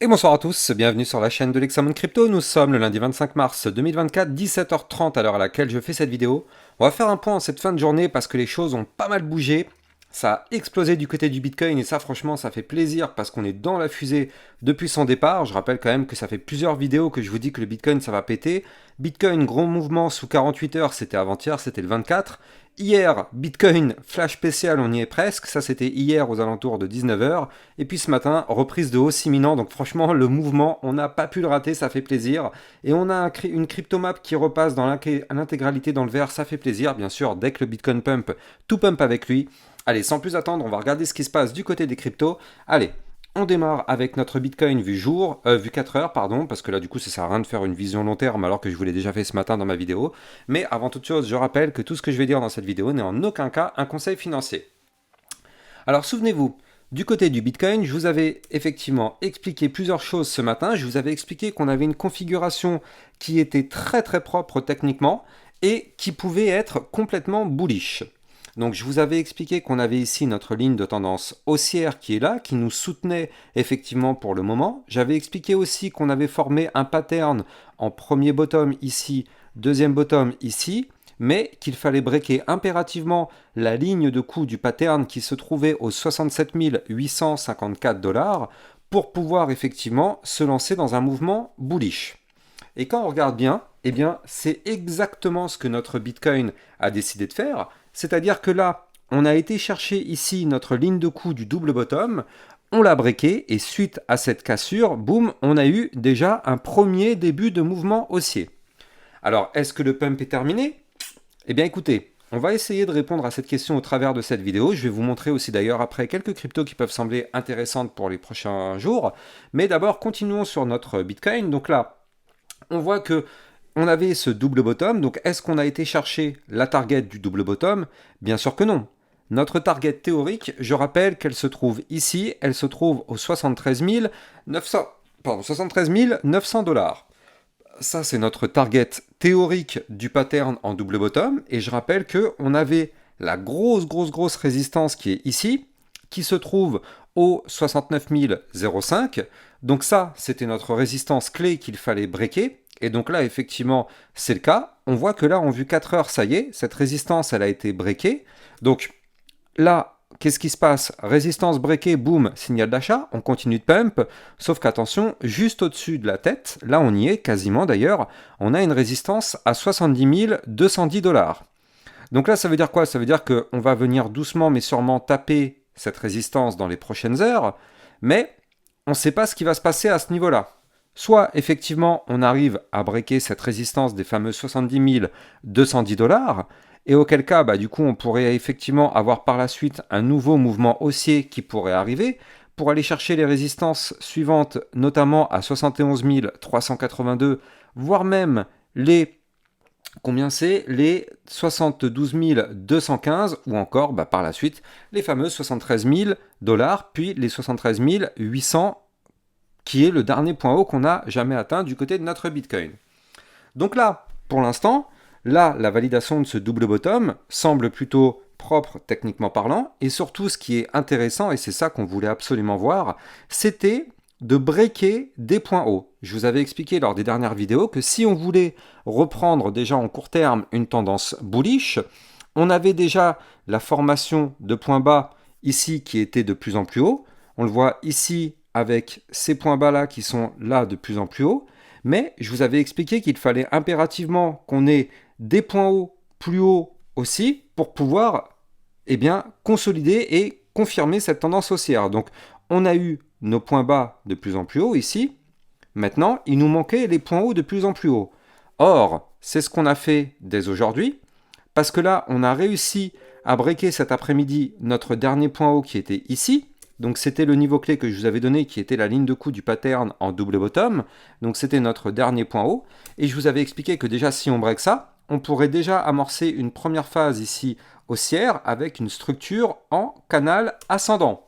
Bonsoir à tous, bienvenue sur la chaîne de l'Hexamone Crypto. Nous sommes le lundi 25 mars 2024, 17h30 à l'heure à laquelle je fais cette vidéo. On va faire un point en cette fin de journée parce que les choses ont pas mal bougé. Ça a explosé du côté du Bitcoin et ça franchement ça fait plaisir parce qu'on est dans la fusée depuis son départ. Je rappelle quand même que ça fait plusieurs vidéos que je vous dis que le Bitcoin ça va péter. Bitcoin gros mouvement sous 48 heures, c'était avant-hier, c'était le 24. Hier, Bitcoin flash spécial, on y est presque, ça c'était hier aux alentours de 19h. Et puis ce matin, reprise de hausse imminente, donc franchement le mouvement, on n'a pas pu le rater, ça fait plaisir. Et on a une cryptomap qui repasse dans l'intégralité dans le vert, ça fait plaisir. Bien sûr, dès que le Bitcoin pump, tout pump avec lui. Allez, sans plus attendre, on va regarder ce qui se passe du côté des cryptos. Allez, on démarre avec notre Bitcoin vu 4 heures, pardon, parce que là, du coup, ça sert à rien de faire une vision long terme alors que je vous l'ai déjà fait ce matin dans ma vidéo. Mais avant toute chose, je rappelle que tout ce que je vais dire dans cette vidéo n'est en aucun cas un conseil financier. Alors, souvenez-vous, du côté du Bitcoin, je vous avais effectivement expliqué plusieurs choses ce matin. Je vous avais expliqué qu'on avait une configuration qui était très très propre techniquement et qui pouvait être complètement bullish. Donc je vous avais expliqué qu'on avait ici notre ligne de tendance haussière qui est là, qui nous soutenait effectivement pour le moment. J'avais expliqué aussi qu'on avait formé un pattern en premier bottom ici, deuxième bottom ici, mais qu'il fallait breaker impérativement la ligne de coût du pattern qui se trouvait aux 67 854 $ pour pouvoir effectivement se lancer dans un mouvement bullish. Et quand on regarde bien, eh bien, c'est exactement ce que notre Bitcoin a décidé de faire. C'est-à-dire que là, on a été chercher ici notre ligne de coût du double bottom, on l'a breaké et suite à cette cassure, boum, on a eu déjà un premier début de mouvement haussier. Alors, est-ce que le pump est terminé? Eh bien, écoutez, on va essayer de répondre à cette question au travers de cette vidéo. Je vais vous montrer aussi d'ailleurs après quelques cryptos qui peuvent sembler intéressantes pour les prochains jours. Mais d'abord, continuons sur notre Bitcoin. Donc là, on voit que on avait ce double bottom, donc est-ce qu'on a été chercher la target du double bottom? Bien sûr que non. Notre target théorique, je rappelle qu'elle se trouve ici, elle se trouve aux 73 900, $. Ça, c'est notre target théorique du pattern en double bottom, et je rappelle qu'on avait la grosse résistance qui est ici, qui se trouve au 69 005. Donc ça, c'était notre résistance clé qu'il fallait breaker. Et donc là, effectivement, c'est le cas. On voit que là, en vue 4 heures, ça y est, cette résistance, elle a été breakée. Donc là, qu'est-ce qui se passe? Résistance breakée, boum, signal d'achat, on continue de pump. Sauf qu'attention, juste au-dessus de la tête, là on y est quasiment d'ailleurs, on a une résistance à 70 210 $. Donc là, ça veut dire quoi? Ça veut dire qu'on va venir doucement mais sûrement taper cette résistance dans les prochaines heures, mais on ne sait pas ce qui va se passer à ce niveau-là. Soit effectivement on arrive à breaker cette résistance des fameux 70 210 $, et auquel cas du coup on pourrait effectivement avoir par la suite un nouveau mouvement haussier qui pourrait arriver pour aller chercher les résistances suivantes, notamment à 71 382, voire même les les 72 215 ou encore par la suite les fameux 73 000 $, puis les 73 800 qui est le dernier point haut qu'on n'a jamais atteint du côté de notre Bitcoin. Donc là, pour l'instant, là, la validation de ce double bottom semble plutôt propre techniquement parlant, et surtout ce qui est intéressant, et c'est ça qu'on voulait absolument voir, c'était de breaker des points hauts. Je vous avais expliqué lors des dernières vidéos que si on voulait reprendre déjà en court terme une tendance bullish, on avait déjà la formation de points bas ici qui était de plus en plus haut. On le voit ici avec ces points bas là qui sont là de plus en plus haut. Mais je vous avais expliqué qu'il fallait impérativement qu'on ait des points hauts plus hauts aussi pour pouvoir consolider et confirmer cette tendance haussière. Donc on a eu nos points bas de plus en plus haut ici. Maintenant, il nous manquait les points hauts de plus en plus haut. Or, c'est ce qu'on a fait dès aujourd'hui, parce que là, on a réussi à breaker cet après-midi notre dernier point haut qui était ici. Donc c'était le niveau clé que je vous avais donné qui était la ligne de coût du pattern en double bottom. Donc c'était notre dernier point haut. Et je vous avais expliqué que déjà si on break ça, on pourrait déjà amorcer une première phase ici haussière avec une structure en canal ascendant.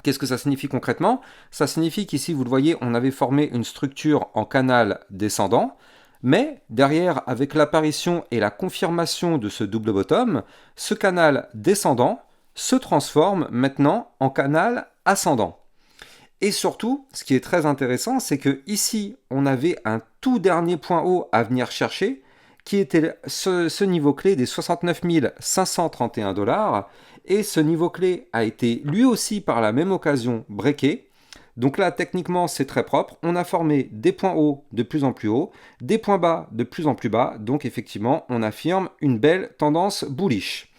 Qu'est-ce que ça signifie concrètement? Ça signifie qu'ici, vous le voyez, on avait formé une structure en canal descendant, mais derrière, avec l'apparition et la confirmation de ce double bottom, ce canal descendant se transforme maintenant en canal ascendant. Et surtout, ce qui est très intéressant, c'est que ici, on avait un tout dernier point haut à venir chercher, qui était ce niveau clé des 69 531 $. Et ce niveau clé a été lui aussi par la même occasion breaké. Donc là, techniquement, c'est très propre. On a formé des points hauts de plus en plus hauts, des points bas de plus en plus bas. Donc effectivement, on affirme une belle tendance bullish.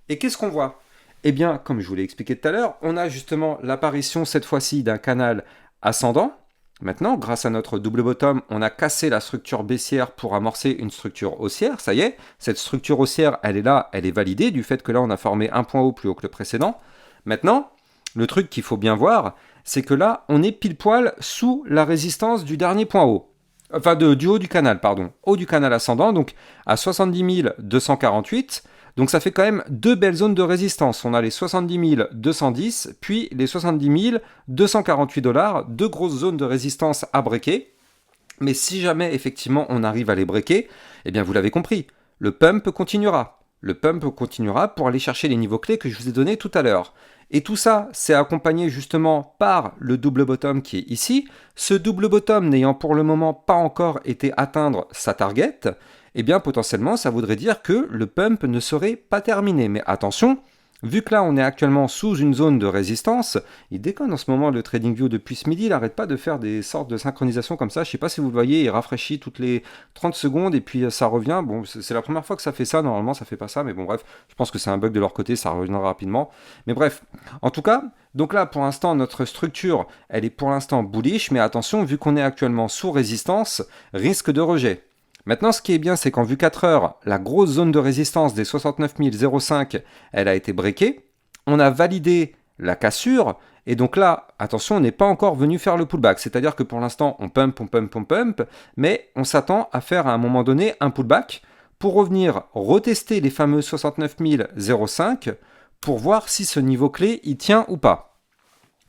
Et qu'est-ce qu'on voit? Eh bien, comme je vous l'ai expliqué tout à l'heure, on a justement l'apparition cette fois-ci d'un canal ascendant. Maintenant, grâce à notre double bottom, on a cassé la structure baissière pour amorcer une structure haussière. Ça y est, cette structure haussière, elle est là, elle est validée du fait que là, on a formé un point haut plus haut que le précédent. Maintenant, le truc qu'il faut bien voir, c'est que là, on est pile poil sous la résistance du dernier point haut. Enfin, du haut du canal, pardon. Haut du canal ascendant, donc à 70 248. Donc ça fait quand même deux belles zones de résistance. On a les 70 210, puis les 70 248 $, deux grosses zones de résistance à breaker. Mais si jamais effectivement on arrive à les breaker, eh bien vous l'avez compris, le pump continuera. Le pump continuera pour aller chercher les niveaux clés que je vous ai donnés tout à l'heure. Et tout ça, c'est accompagné justement par le double bottom qui est ici. Ce double bottom n'ayant pour le moment pas encore été atteindre sa target, eh bien potentiellement ça voudrait dire que le pump ne serait pas terminé. Mais attention, vu que là on est actuellement sous une zone de résistance, il déconne en ce moment le TradingView depuis ce midi, il n'arrête pas de faire des sortes de synchronisation comme ça, je ne sais pas si vous le voyez, il rafraîchit toutes les 30 secondes et puis ça revient. Bon, c'est la première fois que ça fait ça, normalement ça fait pas ça, mais bon bref, je pense que c'est un bug de leur côté, ça reviendra rapidement. Mais bref, en tout cas, donc là pour l'instant notre structure, elle est pour l'instant bullish, mais attention, vu qu'on est actuellement sous résistance, risque de rejet. Maintenant, ce qui est bien, c'est qu'en vue 4 heures, la grosse zone de résistance des 69 005, elle a été breakée. On a validé la cassure. Et donc là, attention, on n'est pas encore venu faire le pullback. C'est-à-dire que pour l'instant, on pump, mais on s'attend à faire à un moment donné un pullback pour revenir retester les fameux 69 005 pour voir si ce niveau clé y tient ou pas.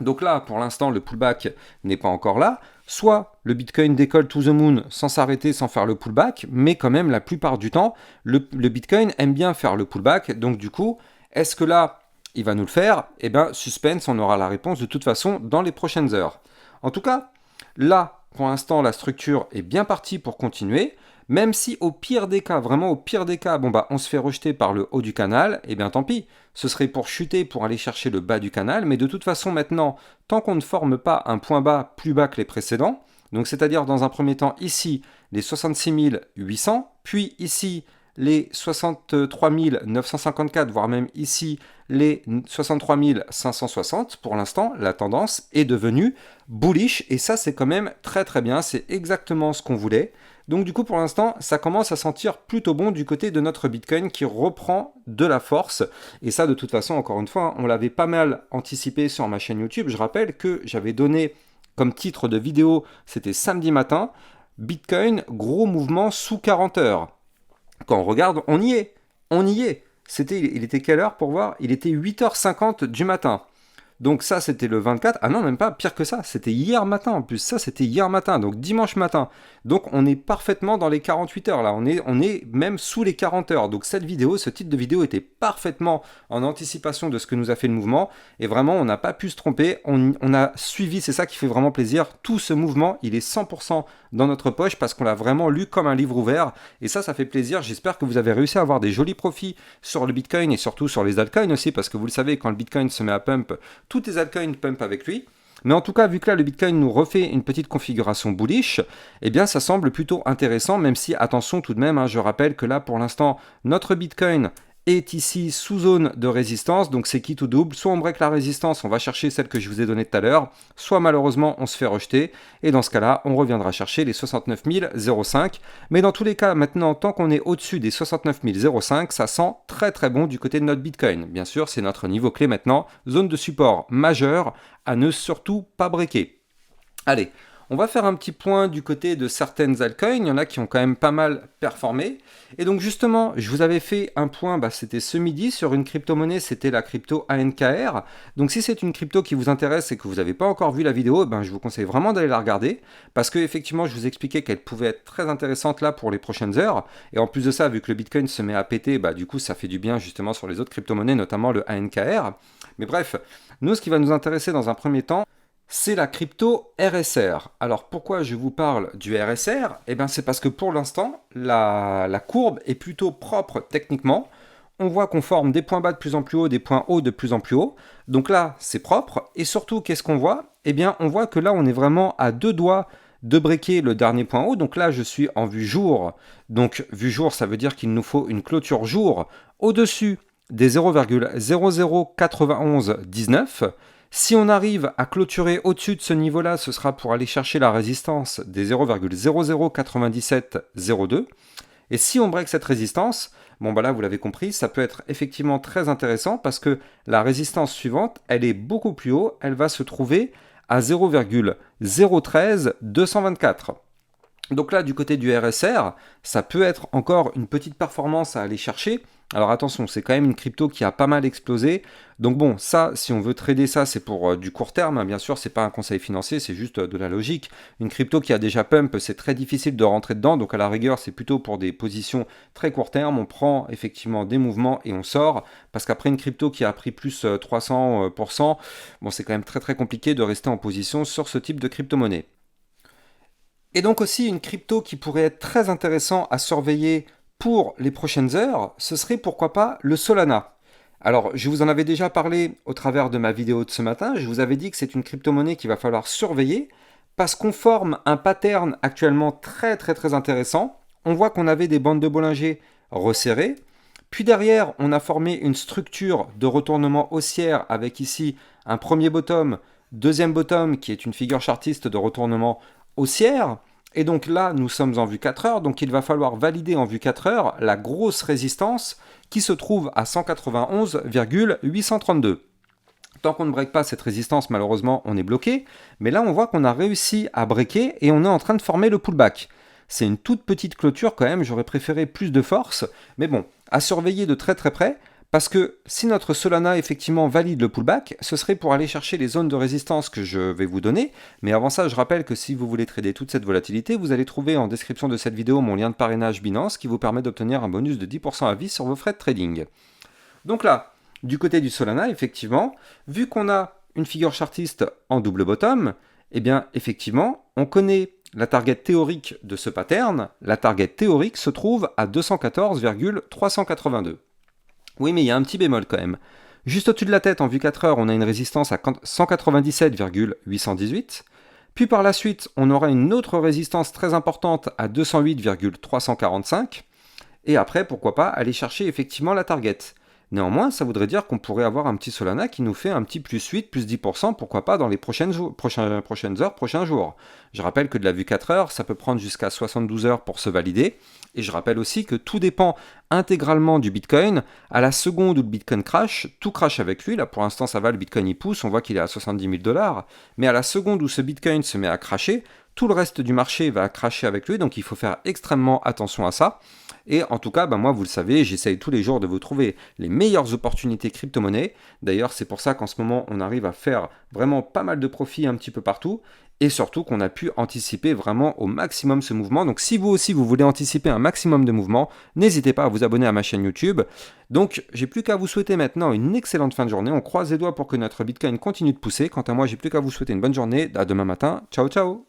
Donc là, pour l'instant, le pullback n'est pas encore là. Soit le Bitcoin décolle to the moon sans s'arrêter, sans faire le pullback, mais quand même, la plupart du temps, le Bitcoin aime bien faire le pullback. Donc du coup, est-ce que là, il va nous le faire? Eh bien, suspense, on aura la réponse de toute façon dans les prochaines heures. En tout cas, là, pour l'instant, la structure est bien partie pour continuer. Même si au pire des cas, vraiment au pire des cas, on se fait rejeter par le haut du canal, eh bien tant pis. Ce serait pour chuter, pour aller chercher le bas du canal, mais de toute façon maintenant, tant qu'on ne forme pas un point bas plus bas que les précédents, donc c'est-à-dire dans un premier temps ici les 66 800, puis ici les 63 954, voire même ici les 63 560, pour l'instant, la tendance est devenue bullish, et ça c'est quand même très très bien, c'est exactement ce qu'on voulait. Donc du coup pour l'instant ça commence à sentir plutôt bon du côté de notre Bitcoin qui reprend de la force, et ça de toute façon encore une fois on l'avait pas mal anticipé sur ma chaîne YouTube. Je rappelle que j'avais donné comme titre de vidéo, c'était samedi matin, Bitcoin gros mouvement sous 40 heures. Quand on regarde, on y est. Il était quelle heure pour voir? Il était 8h50 du matin. Donc ça, c'était le 24. Ah non, même pas, pire que ça. C'était hier matin en plus. Ça, c'était hier matin, donc dimanche matin. Donc on est parfaitement dans les 48 heures là. On est même sous les 40 heures. Donc cette vidéo, ce titre de vidéo était parfaitement en anticipation de ce que nous a fait le mouvement. Et vraiment, on n'a pas pu se tromper. On a suivi, c'est ça qui fait vraiment plaisir. Tout ce mouvement, il est 100% dans notre poche parce qu'on l'a vraiment lu comme un livre ouvert. Et ça fait plaisir. J'espère que vous avez réussi à avoir des jolis profits sur le Bitcoin et surtout sur les altcoins aussi, parce que vous le savez, quand le Bitcoin se met à pump, toutes les altcoins pump avec lui. Mais en tout cas, vu que là, le Bitcoin nous refait une petite configuration bullish, eh bien, ça semble plutôt intéressant, même si, attention tout de même, je rappelle que là, pour l'instant, notre Bitcoin est ici sous zone de résistance, donc c'est quitte ou double. Soit on break la résistance, on va chercher celle que je vous ai donnée tout à l'heure, soit malheureusement on se fait rejeter, et dans ce cas-là, on reviendra chercher les 69 005. Mais dans tous les cas, maintenant, tant qu'on est au-dessus des 69 005, ça sent très très bon du côté de notre Bitcoin. Bien sûr, c'est notre niveau clé maintenant, zone de support majeure à ne surtout pas breaker. Allez, on va faire un petit point du côté de certaines altcoins, il y en a qui ont quand même pas mal performé. Et donc justement, je vous avais fait un point, c'était ce midi, sur une crypto-monnaie, c'était la crypto ANKR. Donc si c'est une crypto qui vous intéresse et que vous n'avez pas encore vu la vidéo, je vous conseille vraiment d'aller la regarder, parce que effectivement, je vous expliquais qu'elle pouvait être très intéressante là pour les prochaines heures. Et en plus de ça, vu que le Bitcoin se met à péter, du coup ça fait du bien justement sur les autres crypto-monnaies, notamment le ANKR. Mais bref, nous ce qui va nous intéresser dans un premier temps, C'est la crypto RSR. Alors pourquoi je vous parle du RSR? Eh bien c'est parce que pour l'instant, la courbe est plutôt propre techniquement. On voit qu'on forme des points bas de plus en plus haut, des points hauts de plus en plus haut. Donc là, c'est propre. Et surtout, qu'est-ce qu'on voit? Eh bien, on voit que là, on est vraiment à deux doigts de breaker le dernier point haut. Donc là, je suis en vue jour. Donc vue jour, ça veut dire qu'il nous faut une clôture jour au-dessus des 0,009119. Si on arrive à clôturer au-dessus de ce niveau-là, ce sera pour aller chercher la résistance des 0,009702. Et si on break cette résistance, bon bah là vous l'avez compris, ça peut être effectivement très intéressant parce que la résistance suivante, elle est beaucoup plus haut, elle va se trouver à 0,013224. Donc là, du côté du RSR, ça peut être encore une petite performance à aller chercher. Alors attention, c'est quand même une crypto qui a pas mal explosé. Donc bon, ça, si on veut trader ça, c'est pour du court terme. Hein. Bien sûr, c'est pas un conseil financier, c'est juste de la logique. Une crypto qui a déjà pump, c'est très difficile de rentrer dedans. Donc à la rigueur, c'est plutôt pour des positions très court terme. On prend effectivement des mouvements et on sort. Parce qu'après une crypto qui a pris plus 300%, bon, c'est quand même très très compliqué de rester en position sur ce type de crypto-monnaie. Et donc aussi une crypto qui pourrait être très intéressant à surveiller pour les prochaines heures, ce serait pourquoi pas le Solana. Alors, je vous en avais déjà parlé au travers de ma vidéo de ce matin, je vous avais dit que c'est une crypto-monnaie qu'il va falloir surveiller parce qu'on forme un pattern actuellement très très très intéressant. On voit qu'on avait des bandes de Bollinger resserrées, puis derrière, on a formé une structure de retournement haussière avec ici un premier bottom, deuxième bottom qui est une figure chartiste de retournement haussière. Et donc là, nous sommes en vue 4 heures, donc il va falloir valider en vue 4 heures la grosse résistance qui se trouve à 191,832. Tant qu'on ne break pas cette résistance, malheureusement, on est bloqué. Mais là, on voit qu'on a réussi à breaker et on est en train de former le pullback. C'est une toute petite clôture quand même, j'aurais préféré plus de force. Mais bon, à surveiller de très très près. Parce que si notre Solana effectivement valide le pullback, ce serait pour aller chercher les zones de résistance que je vais vous donner. Mais avant ça, je rappelle que si vous voulez trader toute cette volatilité, vous allez trouver en description de cette vidéo mon lien de parrainage Binance qui vous permet d'obtenir un bonus de 10% à vie sur vos frais de trading. Donc là, du côté du Solana, effectivement, vu qu'on a une figure chartiste en double bottom, eh bien effectivement, on connaît la target théorique de ce pattern. La target théorique se trouve à 214,382. Oui, mais il y a un petit bémol quand même. Juste au-dessus de la tête, en vue 4 heures, on a une résistance à 197,818. Puis par la suite, on aura une autre résistance très importante à 208,345. Et après, pourquoi pas aller chercher effectivement la target. Néanmoins, ça voudrait dire qu'on pourrait avoir un petit Solana qui nous fait un petit plus 8, plus 10%, pourquoi pas dans les prochaines heures, prochains jours. Je rappelle que de la vue 4 heures, ça peut prendre jusqu'à 72 heures pour se valider. Et je rappelle aussi que tout dépend intégralement du Bitcoin. À la seconde où le Bitcoin crash, tout crash avec lui. Là, pour l'instant, ça va, le Bitcoin il pousse, on voit qu'il est à 70 000 $. Mais à la seconde où ce Bitcoin se met à crasher, tout le reste du marché va crasher avec lui. Donc il faut faire extrêmement attention à ça. Et en tout cas, moi, vous le savez, j'essaye tous les jours de vous trouver les meilleures opportunités crypto-monnaies. D'ailleurs, c'est pour ça qu'en ce moment, on arrive à faire vraiment pas mal de profits un petit peu partout. Et surtout qu'on a pu anticiper vraiment au maximum ce mouvement. Donc si vous aussi, vous voulez anticiper un maximum de mouvements, n'hésitez pas à vous abonner à ma chaîne YouTube. Donc, j'ai plus qu'à vous souhaiter maintenant une excellente fin de journée. On croise les doigts pour que notre Bitcoin continue de pousser. Quant à moi, j'ai plus qu'à vous souhaiter une bonne journée. À demain matin. Ciao, ciao!